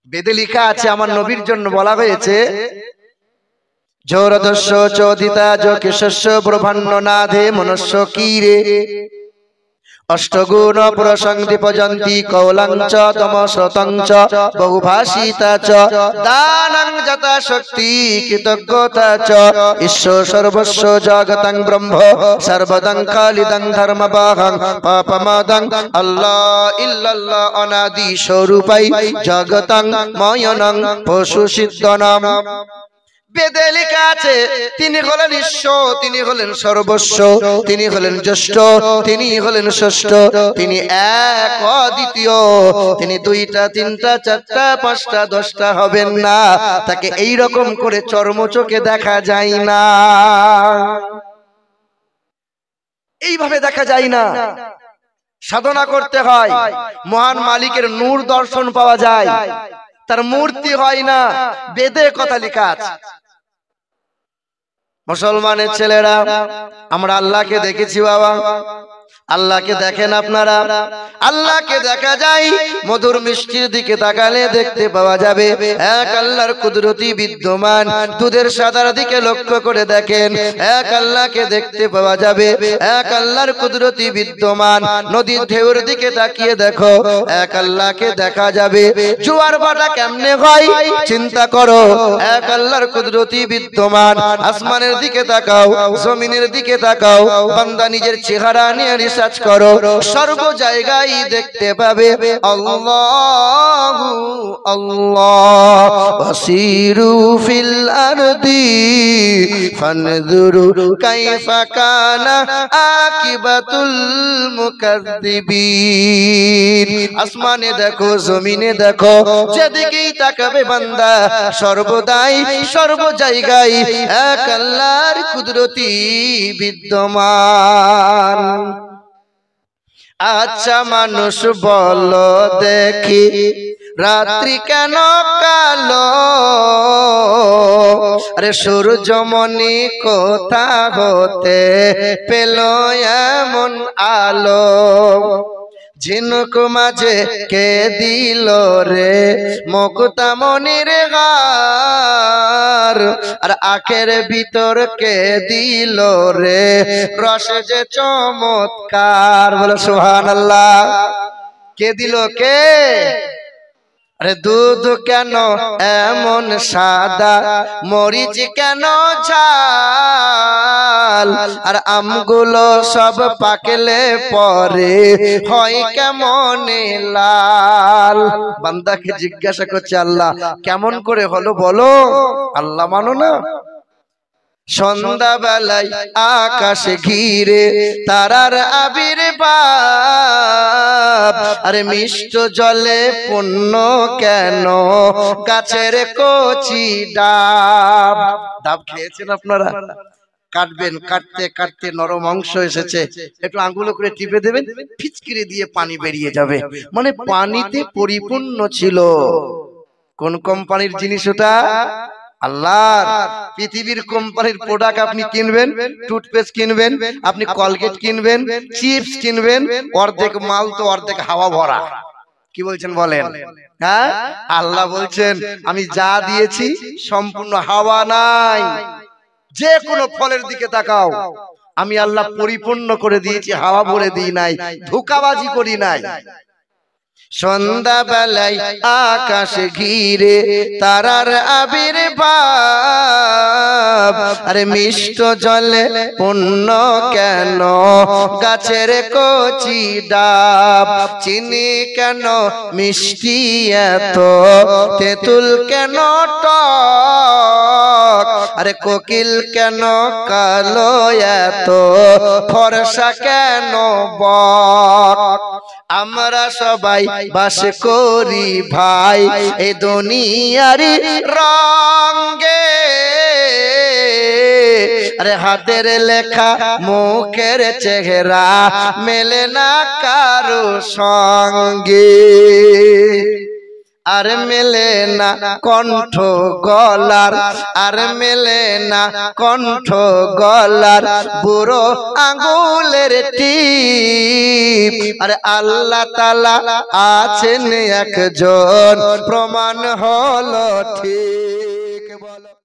বেদে লেখা আছে, আমার নবীর জন্য বলা হয়েছে, জোরদস্য চোদিতা যোগেশস্য ব্রহ্মাণ্য নাধে মনুষ্য কীরে অষ্টগুণ প্রসংদীপজন্তি কৌলঞ্চ তমশ্রতঞ্চ বহুভাষিতা চ দানং যথা শক্তি কৃতজ্ঞতা চ ঈশ্বর সর্বস্ব জগতং ব্রহ্ম সর্বদং খালিদং ধর্মবাহং পাপমাদং আল্লাহ ইল্লাল্লাহ অনাদি স্বরূপাই জগতং ময়নং পশু সিদ্ধনম। বেদে লেখা আছে তিনি হলেন ঈশ্বর, তিনি হলেন সর্বস্ব, তিনি হলেন জ্যেষ্ঠ, তিনি হলেন ষষ্ঠ, তিনি এক অদ্বিতীয়, তিনি দুইটা তিনটা চারটা পাঁচটা দশটা হবেন না, তাকে এই রকম করে চর্মচোখে দেখা যায় না, এইভাবে দেখা যায় না, সাধনা করতে হয়, মহান মালিকের নূর দর্শন পাওয়া যায়, তার মূর্তি হয় না, বেদে কথা লেখা আছে। মুসলমানের ছেলেরা আমরা আল্লাহকে দেখেছি বাবা, আল্লাহকে দেখেন আপনারা? আল্লাহকে দেখা যায় মধুর মিষ্টির দিকে তাকালে দেখতে পাওয়া যাবে এক আল্লাহর কুদরতি বিদ্যমান। দুধের সাদার দিকে লক্ষ্য করে দেখেন এক আল্লাহকে দেখতে পাওয়া যাবে, এক আল্লাহর কুদরতি বিদ্যমান। নদীর ঢেউর দিকে তাকিয়ে দেখো এক আল্লাহকে দেখা যাবে। জোয়ার ভাটা কেমনে হয় চিন্তা করো, এক আল্লাহর কুদরতি বিদ্যমান। আসমানের দিকে তাকাও, জমিনের দিকে তাকাও, বান্দা নিজের চেহারা নিয়ে রিসার্চ করো, সর্ব জায়গায় দেখতে পাবে আল্লাহু আল্লাহ। বাসিরু ফিল আরদি ফানজুরু কাইফা কানা আকিবাতুল মুকাজ্জিবিন। আসমানে দেখো, জমিনে দেখো, যেদিকেই তাকাবে বান্দা সর্বদাই সর্ব জায়গায় এক আল্লাহর কুদরতি বিদ্যমান। আচ্ছা মানুষ বলো দেখি রাত্রি কেন কালো? আরে সূর্যমণি কোথা হতে পেল এমন আলো? ঝিনুক মাঝে কে দিল রে মুক্তামণির গার? আর আখের ভিতর কে দিল রে রস যে চমৎকার? বলো সুবহানাল্লাহ। কে দিল? কে? আরে দুধ কেন এমন সাদা, মরিচ কেন ঝাল? আর আমগুলো সব পাকলে পরে হয় কেমন লাল? বান্দাকে জিজ্ঞাসা করছে আল্লাহ কেমন করে হলো বলো? আল্লাহ মানো না? সন্ধ্যা বেলায় আকাশ ঘিরে তারার আবির্ভাব। আরে মিষ্ট জলে পূর্ণ কেন গাছের কচি ডাব? ডাব খেয়েছেন আপনারা? কাটবেন, কাটতে কাটতে নরম অংশ এসেছে, একটু আঙ্গুলে করে টিপে দেবেন, ফিচকিরি দিয়ে পানি বেরিয়ে যাবে, মানে পানিতে পরিপূর্ণ ছিল। কোন কোম্পানির জিনিস ওটা? আল্লাহর। পৃথিবীর কোম্পানির প্রোডাক্ট আপনি কিনবেন, টুথপেস্ট কিনবেন, আপনি কলগেট কিনবেন, চিপস কিনবেন, অর্ধেক মাল তো অর্ধেক হাওয়া ভরা। কি বলছেন বলেন? হ্যাঁ, আল্লাহ বলছেন আমি যা দিয়েছি সম্পূর্ণ হাওয়া নাই। যে কোনো ফলের দিকে তাকাও, আমি আল্লাহ পরিপূর্ণ করে দিয়েছি, হাওয়া ভরে দিই নাই, ধোঁকাবাজি করি নাই। সন্ধ্যা বেলায় আকাশ ঘিরে তারার আবির্ভাব। আরে মিষ্ট জলে পূর্ণ কেন গাছের কচি ডাব? চিনি কেন মিষ্টি এত, তেঁতুল কেন টক? আরে কোকিল কেন কালো এত, ফর্সা কেন বক? আমরা সবাই বাস করি ভাই এই দুনিয়ার রঙে। আরে হাতের লেখা মুখের চেহারা মেলে না কারো সঙ্গে। আর মেলে না কণ্ঠ গলার, আর মেলে না কণ্ঠ গলার বুড়ো আঙ্গুলের টিপ। আরে আল্লাহ তাআলা আছেন একজন, প্রমাণ হলো ঠিক। বলো।